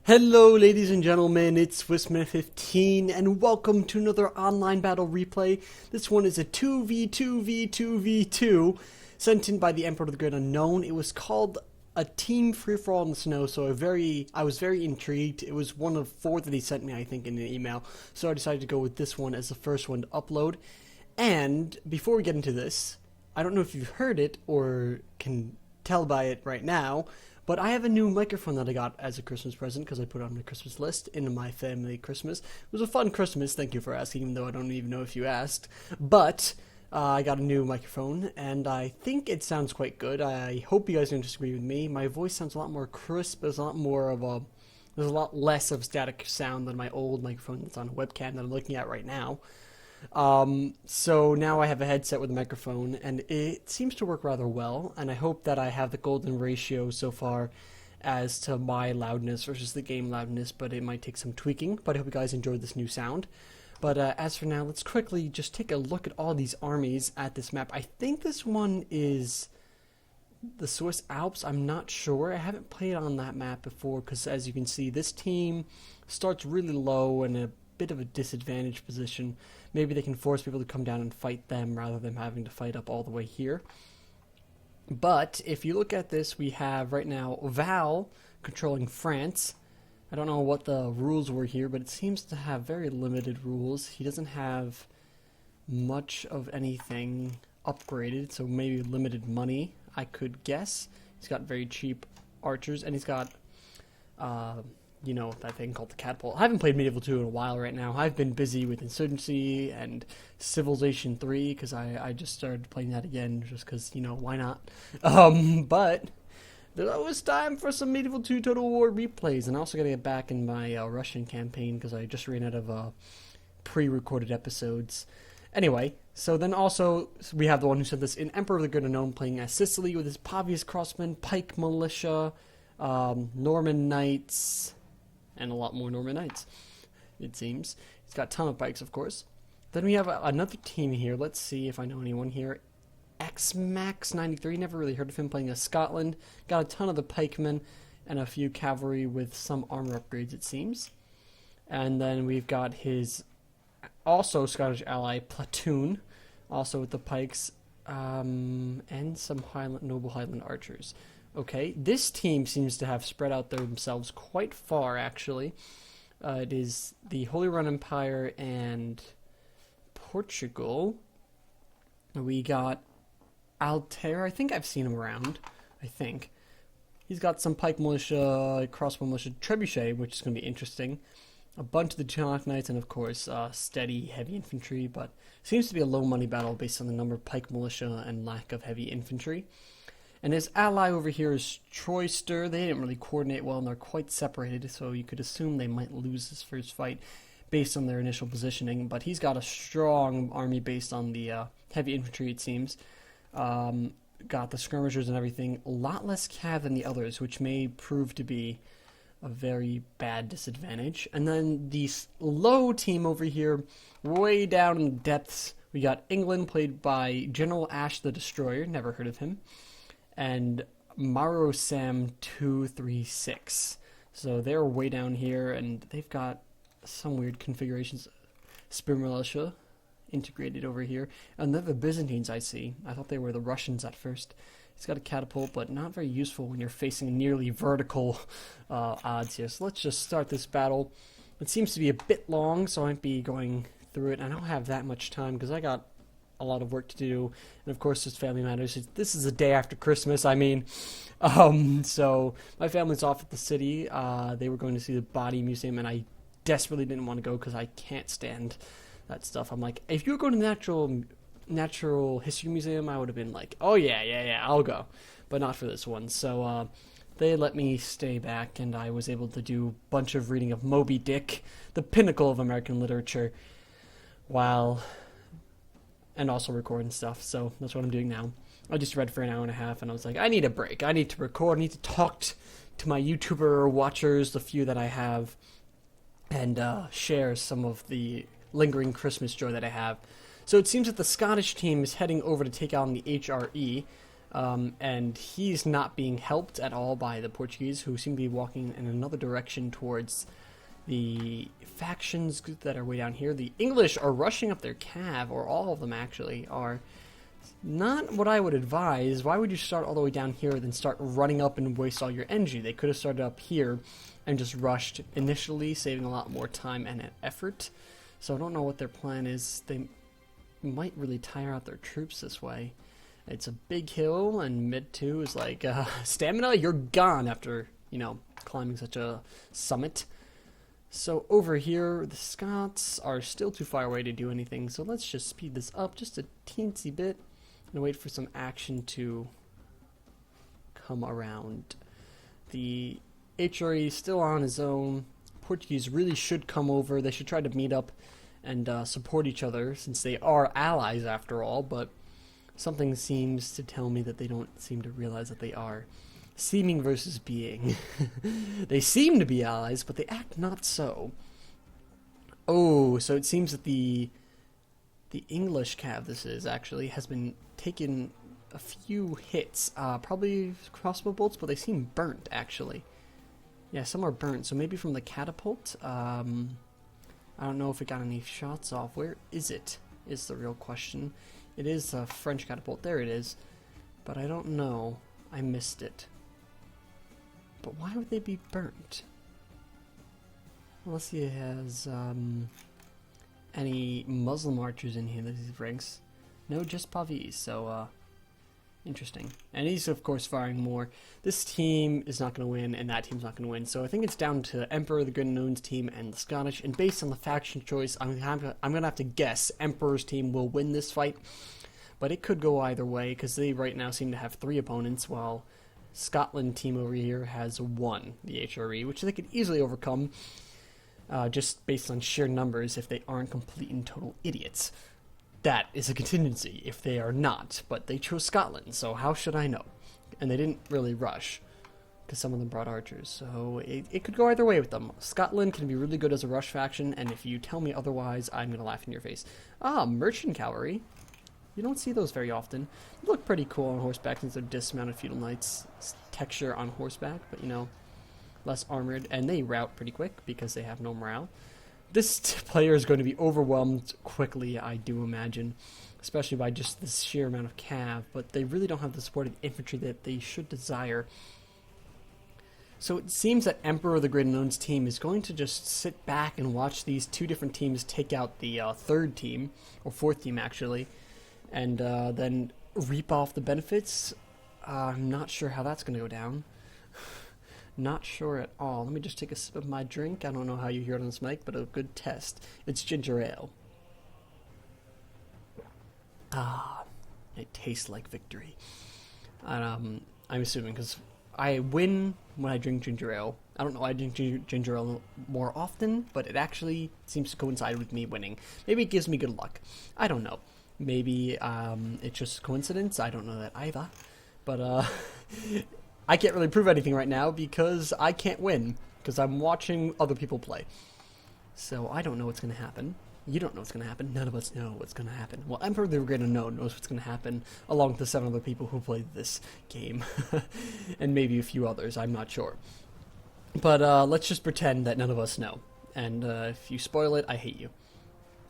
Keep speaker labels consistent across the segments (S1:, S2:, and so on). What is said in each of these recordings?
S1: Hello ladies and gentlemen, it's Swissman 15 and welcome to another online battle replay. This one is a 2v2v2v2 sent in by the Emperor of the Great Unknown. It was called a team free-for-all in the snow, so I was very intrigued. It was one of 4 that he sent me, I think, in an email, so I decided to go with this one as the first one to upload. And before we get into this, I don't know if you've heard it or can tell by it right now, but I have a new microphone that I got as a Christmas present because I put it on my Christmas list in my family Christmas. It was a fun Christmas, thank you for asking, even though I don't even know if you asked. But I got a new microphone, and I think it sounds quite good. I hope you guys don't disagree with me. My voice sounds a lot more crisp. There's a lot less of static sound than my old microphone that's on a webcam that I'm looking at right now. So now I have a headset with a microphone, and it seems to work rather well, and I hope that I have the golden ratio so far as to my loudness versus the game loudness, but it might take some tweaking. But I hope you guys enjoyed this new sound. But as for now, let's quickly just take a look at all these armies at this map. I think this one is the Swiss Alps. I'm not sure. I haven't played on that map before because, as you can see, this team starts really low and a bit of a disadvantaged position. Maybe they can force people to come down and fight them rather than having to fight up all the way here. But if you look at this, we have right now Val controlling France. I don't know what the rules were here, but it seems to have very limited rules. He doesn't have much of anything upgraded, so maybe limited money, I could guess. He's got very cheap archers, and he's got you know, that thing called the catapult. I haven't played Medieval 2 in a while right now. I've been busy with Insurgency and Civilization 3 because I just started playing that again just because, you know, why not? But there's always time for some Medieval 2 Total War replays, and I also got to get back in my Russian campaign because I just ran out of pre-recorded episodes. Anyway, so then also we have the one who said this in Emperor of the Great Unknown playing as Sicily with his Pavius Crossmen, Pike Militia, Norman Knights, and a lot more Norman Knights, it seems. He's got a ton of bikes, of course. Then we have another team here. Let's see if I know anyone here. Xmax 93, never really heard of him, playing as Scotland. Got a ton of the pikemen and a few cavalry with some armor upgrades, it seems. And then we've got his also Scottish ally, Platoon, also with the pikes, and some noble Highland archers. Okay, this team seems to have spread out themselves quite far, actually. It is the Holy Roman Empire and Portugal. We got Altair. I think I've seen him around. I think. He's got some pike militia, crossbow militia, trebuchet, which is going to be interesting. A bunch of the Teutonic Knights, and of course, steady heavy infantry, but seems to be a low money battle based on the number of pike militia and lack of heavy infantry. And his ally over here is Troyster. They didn't really coordinate well, and they're quite separated, so you could assume they might lose this first fight based on their initial positioning. But he's got a strong army based on the heavy infantry, it seems. Got the skirmishers and everything. A lot less cav than the others, which may prove to be a very bad disadvantage. And then the low team over here, way down in the depths, we got England, played by General Ash the Destroyer. Never heard of him. And Marosam 236. So they're way down here, and they've got some weird configurations. Spear Militia integrated over here. And then the Byzantines I see. I thought they were the Russians at first. He's got a catapult, but not very useful when you're facing nearly vertical odds here. So let's just start this battle. It seems to be a bit long, so I might be going through it. I don't have that much time because I got a lot of work to do, and of course, just family matters. This is the day after Christmas. I mean, so my family's off at the city. They were going to see the Body Museum, and I desperately didn't want to go because I can't stand that stuff. I'm like, if you were going to the Natural History Museum, I would have been like, oh yeah, I'll go, but not for this one. So they let me stay back, and I was able to do a bunch of reading of Moby Dick, the pinnacle of American literature, and also recording stuff, so that's what I'm doing now. I just read for an hour and a half, and I was like, I need a break. I need to record. I need to talk to my YouTuber watchers, the few that I have, and share some of the lingering Christmas joy that I have. So it seems that the Scottish team is heading over to take on the HRE. and he's not being helped at all by the Portuguese, who seem to be walking in another direction towards the factions that are way down here. The English are rushing up their cav, or all of them actually, are not what I would advise. Why would you start all the way down here then start running up and waste all your energy? They could have started up here and just rushed initially, saving a lot more time and effort. So I don't know what their plan is. They might really tire out their troops this way. It's a big hill, and mid 2 is like, stamina, you're gone after, you know, climbing such a summit. So over here, the Scots are still too far away to do anything, so let's just speed this up just a teensy bit and wait for some action to come around. The HRE is still on his own. Portuguese really should come over. They should try to meet up and support each other, since they are allies after all, but something seems to tell me that they don't seem to realize that they are. Seeming versus being. They seem to be allies, but they act not so. Oh, so it seems that the English cav, this is actually, has been taking a few hits. Probably crossbow bolts, but they seem burnt, actually. Yeah, some are burnt, so maybe from the catapult. I don't know if it got any shots off. Where is it, is the real question. It is a French catapult. There it is. But I don't know. I missed it. But why would they be burnt? Unless he has any Muslim archers in here that he ranks. No, just Pavis, so interesting. And he's of course firing more. This team is not going to win, and that team's not going to win. So I think it's down to Emperor the Good Unknown's team and the Scottish. And based on the faction choice, I'm going to have to guess Emperor's team will win this fight. But it could go either way, because they right now seem to have 3 opponents, while Scotland team over here has 1, the HRE, which they could easily overcome, just based on sheer numbers if they aren't complete and total idiots. That is a contingency if they are not, but they chose Scotland, so how should I know? And they didn't really rush, because some of them brought archers, so it could go either way with them. Scotland can be really good as a rush faction, and if you tell me otherwise, I'm going to laugh in your face. Ah, merchant cavalry. You don't see those very often. They look pretty cool on horseback since they're dismounted feudal knights. Texture on horseback, but you know, less armored, and they rout pretty quick because they have no morale. This player is going to be overwhelmed quickly, I do imagine, especially by just the sheer amount of cav, but they really don't have the supported infantry that they should desire. So it seems that Emperor of the Great Unknown's team is going to just sit back and watch these 2 different teams take out the 3rd team, or 4th team actually, and then reap off the benefits. I'm not sure how that's going to go down. Not sure at all. Let me just take a sip of my drink. I don't know how you hear it on this mic, but a good test. It's ginger ale. Ah, it tastes like victory. I'm assuming, because I win when I drink ginger ale. I don't know why I drink ginger ale more often, but it actually seems to coincide with me winning. Maybe it gives me good luck. I don't know. Maybe it's just coincidence. I don't know that either. But I can't really prove anything right now because I can't win, because I'm watching other people play. So I don't know what's going to happen. You don't know what's going to happen. None of us know what's going to happen. Well, Emperor the Great Unknown knows what's going to happen, along with the 7 other people who played this game. And maybe a few others, I'm not sure. But let's just pretend that none of us know. And if you spoil it, I hate you.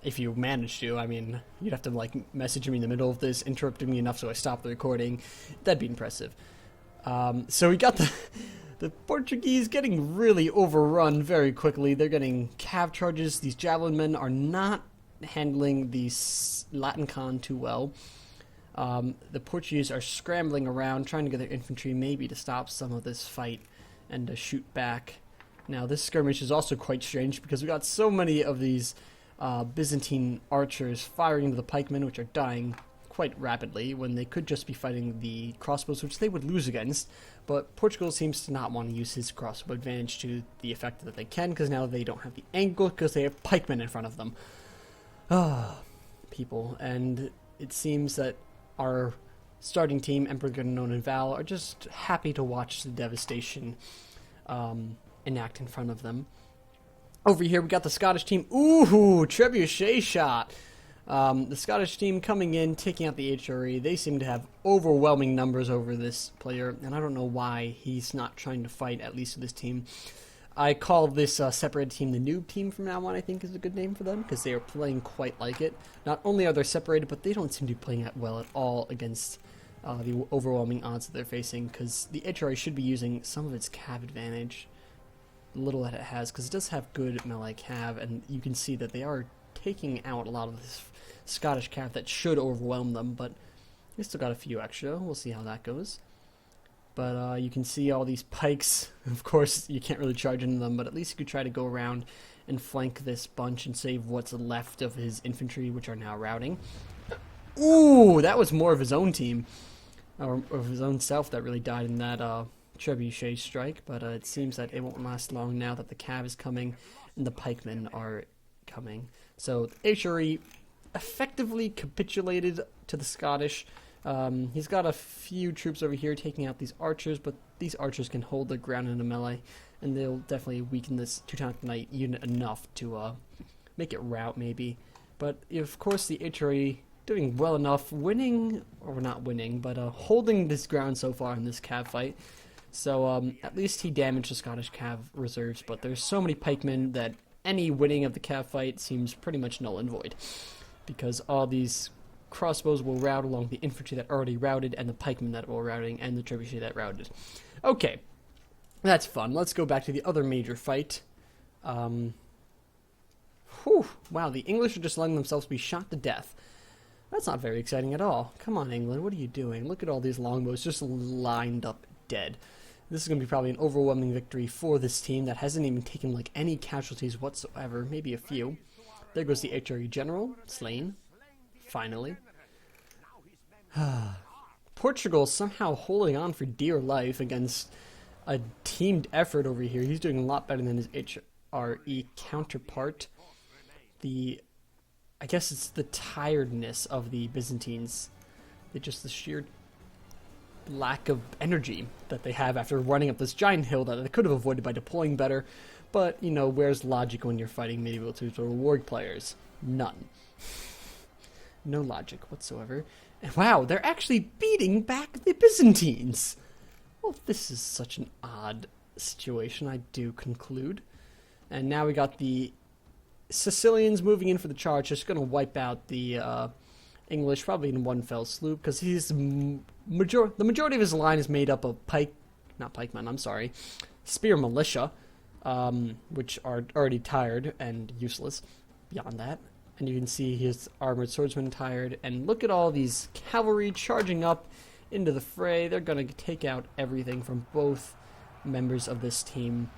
S1: If you manage to, I mean, you'd have to like message me in the middle of this, interrupting me enough so I stop the recording. That'd be impressive. So we got the Portuguese getting really overrun very quickly. They're getting cav charges. These javelin men are not handling the Latin con too well. The Portuguese are scrambling around, trying to get their infantry maybe to stop some of this fight and to shoot back. Now this skirmish is also quite strange because we got so many of these Byzantine archers firing into the pikemen, which are dying quite rapidly when they could just be fighting the crossbows, which they would lose against. But Portugal seems to not want to use his crossbow advantage to the effect that they can, because now they don't have the angle because they have pikemen in front of them. Ah, people. And it seems that our starting team, Emperor Good Unknown and Val, are just happy to watch the devastation enact in front of them. Over here we got the Scottish team. Ooh, trebuchet shot. The Scottish team coming in, taking out the HRE. They seem to have overwhelming numbers over this player, and I don't know why he's not trying to fight, at least with this team. I call this separated team the noob team from now on, I think is a good name for them, because they are playing quite like it. Not only are they separated, but they don't seem to be playing that well at all against the overwhelming odds that they're facing, because the HRA should be using some of its cav advantage, little that it has, because it does have good melee cav, and you can see that they are taking out a lot of this Scottish cav that should overwhelm them, but they still got a few extra. We'll see how that goes. But you can see all these pikes. Of course, you can't really charge into them, but at least you could try to go around and flank this bunch and save what's left of his infantry, which are now routing. Ooh, that was more of his own team, or of his own self that really died in that trebuchet strike, but it seems that it won't last long now that the cav is coming and the pikemen are coming. So HRE effectively capitulated to the Scottish. He's got a few troops over here taking out these archers, but these archers can hold their ground in a melee, and they'll definitely weaken this Teutonic Knight unit enough to make it rout, maybe. But of course the HRE doing well enough, winning, or not winning, but holding this ground so far in this cav fight. So at least he damaged the Scottish cav reserves, but there's so many pikemen that any winning of the cav fight seems pretty much null and void, because all these crossbows will rout along the infantry that already routed, and the pikemen that were routing, and the trebuchet that routed. Okay, that's fun. Let's go back to the other major fight. Wow, the English are just letting themselves be shot to death. That's not very exciting at all. Come on, England, what are you doing? Look at all these longbows just lined up dead. This is going to be probably an overwhelming victory for this team that hasn't even taken like any casualties whatsoever, maybe a few. There goes the HRE general, slain. Finally. Portugal somehow holding on for dear life against a teamed effort over here. He's doing a lot better than his HRE counterpart. I guess it's the tiredness of the Byzantines. The sheer lack of energy that they have after running up this giant hill that they could have avoided by deploying better. But, you know, where's logic when you're fighting medieval tutorial war players? None. No logic whatsoever. And wow, they're actually beating back the Byzantines! Well, this is such an odd situation, I do conclude. And now we got the Sicilians moving in for the charge, just going to wipe out the English, probably in one fell swoop, because the majority of his line is made up of spear militia, which are already tired and useless beyond that. And you can see his armored swordsman tired, and look at all these cavalry charging up into the fray. They're going to take out everything from both members of this team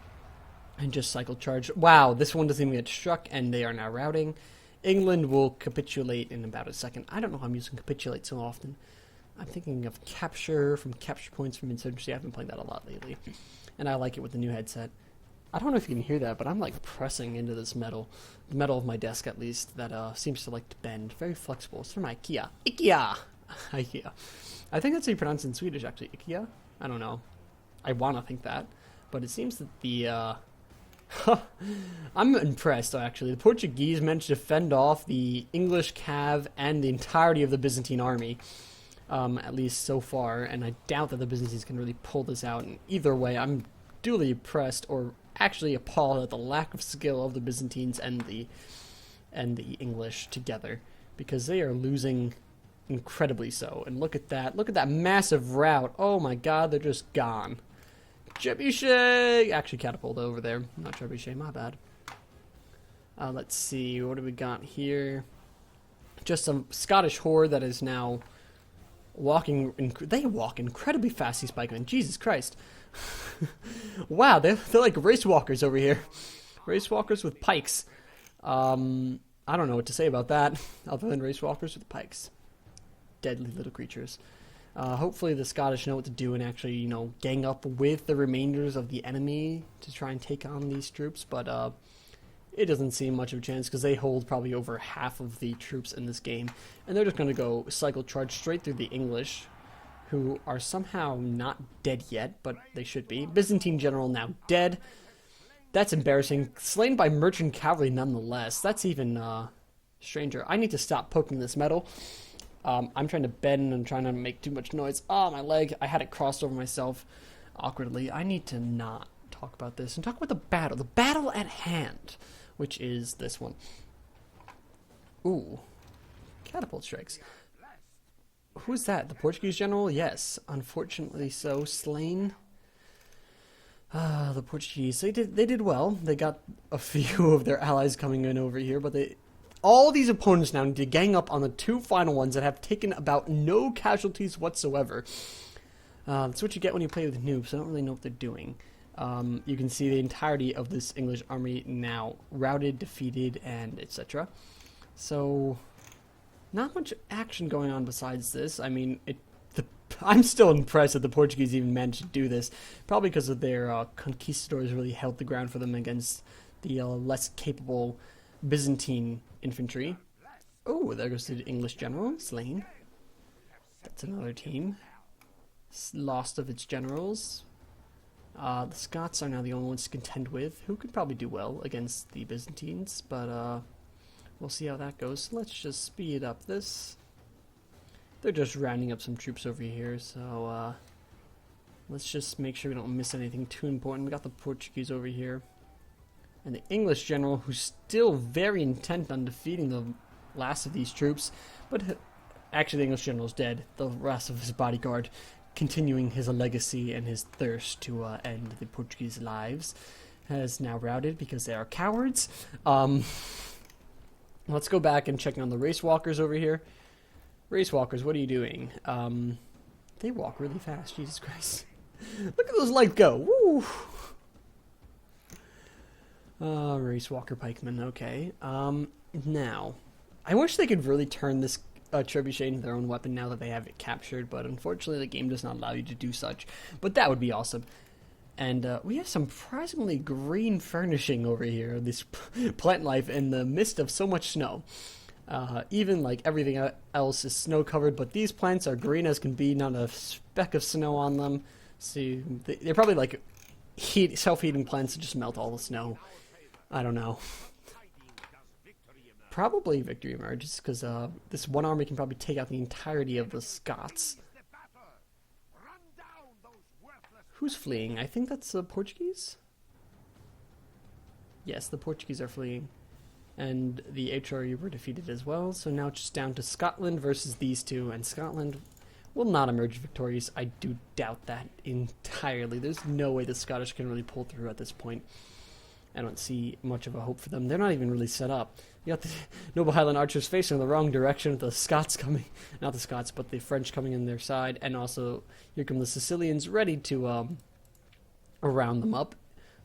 S1: and just cycle charge. Wow, this one doesn't even get struck, and they are now routing. England will capitulate in about a second. I don't know how I'm using capitulate so often. I'm thinking of capture from capture points from insurgency. I've been playing that a lot lately, and I like it with the new headset. I don't know if you can hear that, but I'm like pressing into this metal. The metal of my desk, at least, that seems to like to bend. Very flexible. It's from IKEA. IKEA! IKEA. I think that's how you pronounce it in Swedish, actually. IKEA? I don't know. I want to think that. But it seems that the, I'm impressed, actually. The Portuguese managed to fend off the English cav and the entirety of the Byzantine army. At least so far. And I doubt that the Byzantines can really pull this out. And either way, I'm duly impressed, or actually appalled at the lack of skill of the Byzantines and the English together, because they are losing incredibly so. And look at that massive rout. Oh my god, they're just gone. Trebuchet actually catapulted over there, not trebuchet, my bad. Let's see, what do we got here? Just some Scottish horde that is now walking. They walk incredibly fast, these pikemen. Jesus Christ. Wow, they're like race walkers over here. Race walkers with pikes. I don't know what to say about that, other than race walkers with pikes. Deadly little creatures. Hopefully the Scottish know what to do and actually, you know, gang up with the remainders of the enemy to try and take on these troops, but it doesn't seem much of a chance, because they hold probably over half of the troops in this game, and they're just going to go cycle charge straight through the English, who are somehow not dead yet, but they should be. Byzantine general now dead. That's embarrassing. Slain by merchant cavalry nonetheless. That's even Stranger, I need to stop poking this metal. I'm trying to bend and trying to make too much noise. Oh, my leg. I had it crossed over myself awkwardly. I need to not talk about this and talk about the battle. The battle at hand, which is this one. Ooh. Catapult strikes. Who's that? The Portuguese general? Yes. Unfortunately so. Slain. The Portuguese. They did well. They got a few of their allies coming in over here, but all these opponents now need to gang up on the two final ones that have taken about no casualties whatsoever. That's what you get when you play with noobs. I don't really know what they're doing. You can see the entirety of this English army now routed, defeated, and etc. So, not much action going on besides this. I mean, I'm still impressed that the Portuguese even managed to do this, probably because of their conquistadors really held the ground for them against the less capable Byzantine infantry. Oh, there goes the English general, slain. That's another team. Lost of its generals. The Scots are now the only ones to contend with, who could probably do well against the Byzantines, but we'll see how that goes. Let's just speed up this. They're just rounding up some troops over here, so let's just make sure we don't miss anything too important. We got the Portuguese over here. And the English general, who's still very intent on defeating the last of these troops, but actually the English general's dead. The rest of his bodyguard continuing his legacy and his thirst to end the Portuguese lives has now routed because they are cowards. Let's go back and check on the race walkers over here. Race walkers, what are you doing? They walk really fast, Jesus Christ. Look at those legs go. Woo! Race walker pikemen, okay. Now, I wish they could really turn this trebuchet into their own weapon now that they have it captured, but unfortunately the game does not allow you to do such. But that would be awesome. And we have some surprisingly green furnishing over here, this plant life in the midst of so much snow. Even like everything else is snow covered, but these plants are green as can be, not a speck of snow on them. So they're probably like self-heating plants that just melt all the snow. I don't know. Probably victory emerges, because this one army can probably take out the entirety of the Scots. Who's fleeing? I think that's the Portuguese? Yes, the Portuguese are fleeing. And the HRE were defeated as well, so now it's just down to Scotland versus these two, and Scotland will not emerge victorious. I do doubt that entirely. There's no way the Scottish can really pull through at this point. I don't see much of a hope for them. They're not even really set up. You got the Noble Highland archers facing in the wrong direction with the Scots coming, not the Scots, but the French coming in their side, and also here come the Sicilians ready to round them up.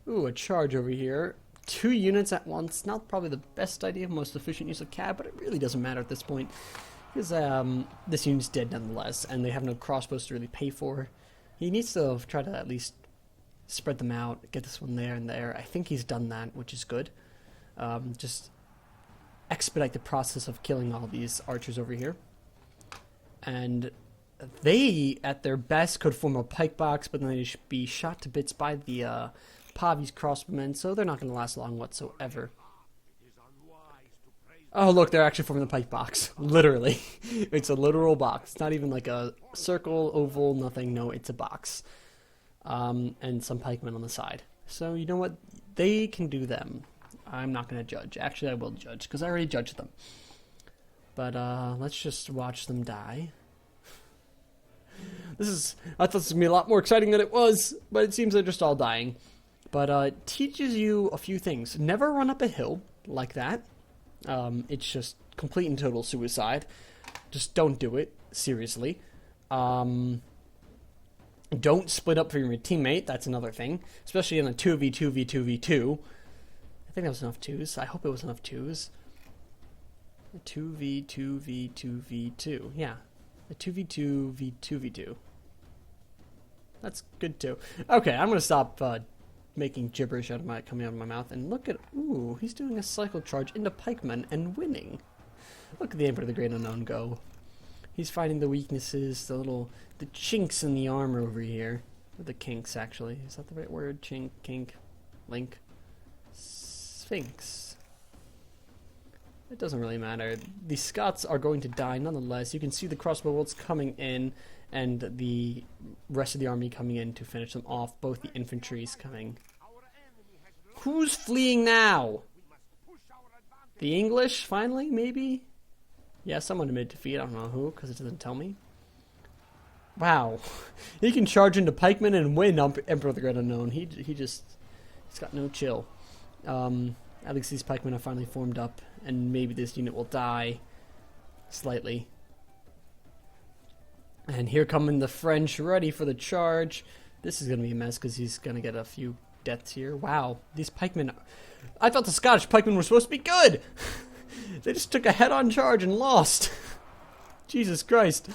S1: Ooh, a charge over here. 2 units at once, not probably the best idea, most efficient use of cab, but it really doesn't matter at this point, because this unit's dead nonetheless, and they have no crossbows to really pay for. He needs to try to at least spread them out, get this one there and there. I think he's done that, which is good. Just expedite the process of killing all these archers over here. And they, at their best, could form a pike box, but then they should be shot to bits by the Pavi's crossbowmen, so they're not going to last long whatsoever. Oh, look, they're actually forming the pike box. Literally. It's a literal box. It's not even like a circle, oval, nothing. No, it's a box. And some pikemen on the side. So, you know what? They can do them. I'm not going to judge. Actually, I will judge, because I already judged them. But, let's just watch them die. I thought this was going to be a lot more exciting than it was, but it seems they're just all dying. But, it teaches you a few things. Never run up a hill like that. It's just complete and total suicide. Just don't do it. Seriously. Don't split up from your teammate. That's another thing. Especially in a 2v2v2v2. I think that was enough 2s. I hope it was enough 2s. 2v2v2v2. Yeah. A 2v2v2v2. That's good too. Okay, I'm going to stop making gibberish coming out of my mouth. And look at... Ooh, he's doing a cycle charge into pikemen and winning. Look at the Emperor of the Great Unknown go. He's fighting the weaknesses, the chinks in the armor over here. Or the kinks, actually. Is that the right word? Chink, kink, link. Sphinx. It doesn't really matter. The Scots are going to die nonetheless. You can see the crossbow bolts coming in and the rest of the army coming in to finish them off. Both the infantry's coming. Who's fleeing now? The English, finally, maybe? Yeah, someone admitted defeat. I don't know who, because it doesn't tell me. Wow. He can charge into pikemen and win Emperor of the Great Unknown. He's got no chill. At least these pikemen are finally formed up, and maybe this unit will die slightly. And here come the French, ready for the charge. This is going to be a mess, because he's going to get a few deaths here. Wow, these pikemen... I thought the Scottish pikemen were supposed to be good! They just took a head-on charge and lost. Jesus Christ.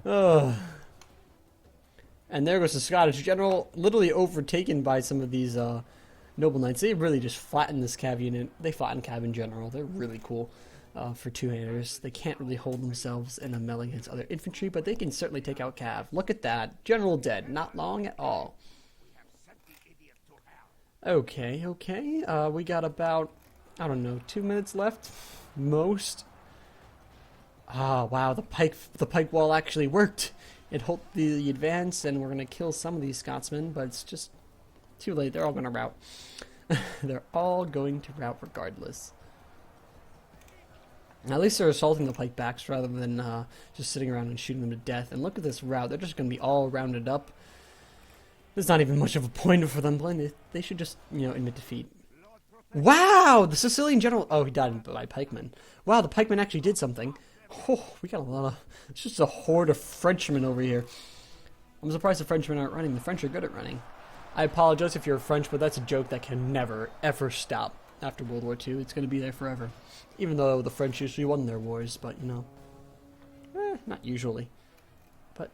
S1: And there goes the Scottish general, literally overtaken by some of these noble knights. They really just flattened this cav unit. They flattened cav in general. They're really cool for two-handers. They can't really hold themselves in a melee against other infantry, but they can certainly take out cav. Look at that. General dead. Not long at all. Okay. We got about, I don't know, 2 minutes left. Most. Ah, wow, the pike wall actually worked. It helped the advance, and we're going to kill some of these Scotsmen, but it's just too late. They're all going to rout. They're all going to rout regardless. At least they're assaulting the pike backs rather than just sitting around and shooting them to death. And look at this rout. They're just going to be all rounded up. There's not even much of a point for them playing. They should just, admit defeat. Wow! The Sicilian general... Oh, he died by pikemen. Wow, the pikemen actually did something. Oh, we got a lot of... It's just a horde of Frenchmen over here. I'm surprised the Frenchmen aren't running. The French are good at running. I apologize if you're French, but that's a joke that can never, ever stop after World War II. It's going to be there forever. Even though the French usually won their wars, but, not usually. But,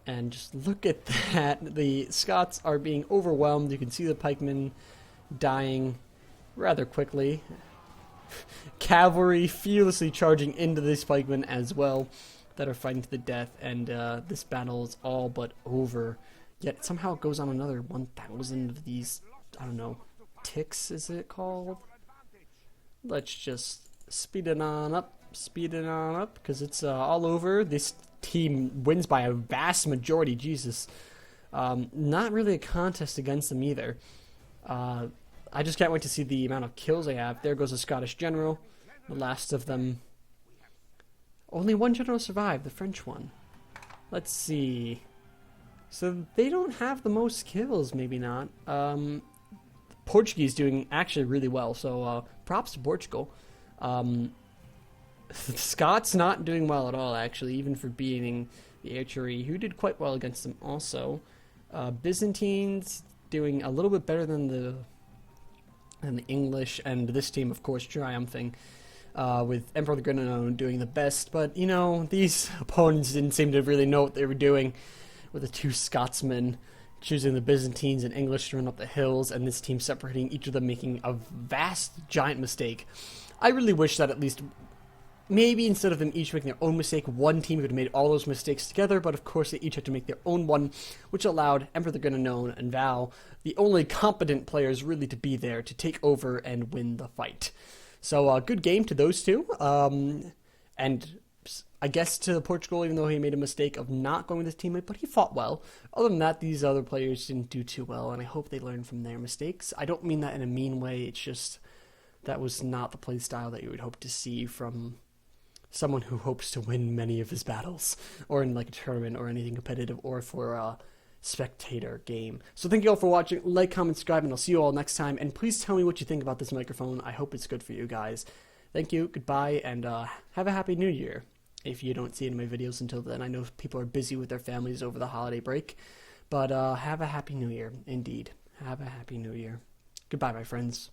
S1: And just look at that. The Scots are being overwhelmed. You can see the pikemen dying rather quickly. Cavalry fearlessly charging into these pikemen as well that are fighting to the death, and this battle is all but over. Yet somehow it goes on another 1,000 of these, I don't know, ticks is it called? Let's just speed it on up, because it's all over. This team wins by a vast majority, Jesus. Not really a contest against them either. I just can't wait to see the amount of kills they have. There goes the Scottish general, the last of them. Only one general survived, the French one. Let's see. So they don't have the most kills, maybe not. Portuguese doing actually really well, so props to Portugal. The Scots not doing well at all, actually, even for beating the archery, who did quite well against them also. Byzantines doing a little bit better than the English, and this team, of course, triumphing with Emperor of the Great Unknown doing the best. But, these opponents didn't seem to really know what they were doing, with the two Scotsmen choosing the Byzantines and English to run up the hills, and this team separating, each of them making a vast, giant mistake. I really wish that at least, maybe instead of them each making their own mistake, one team could have made all those mistakes together, but of course they each had to make their own one, which allowed Emperor of the Great Unknown and Val, the only competent players really, to be there to take over and win the fight. So, good game to those two, and I guess to Portugal, even though he made a mistake of not going with his teammate, but he fought well. Other than that, these other players didn't do too well, and I hope they learn from their mistakes. I don't mean that in a mean way, it's just that was not the play style that you would hope to see from someone who hopes to win many of his battles, or in like a tournament or anything competitive, or for a spectator game. So thank you all for watching. Like, comment, subscribe, and I'll see you all next time. And please tell me what you think about this microphone. I hope it's good for you guys. Thank you, goodbye, and have a happy new year. If you don't see any of my videos until then, I know people are busy with their families over the holiday break. But have a happy new year, indeed. Have a happy new year. Goodbye, my friends.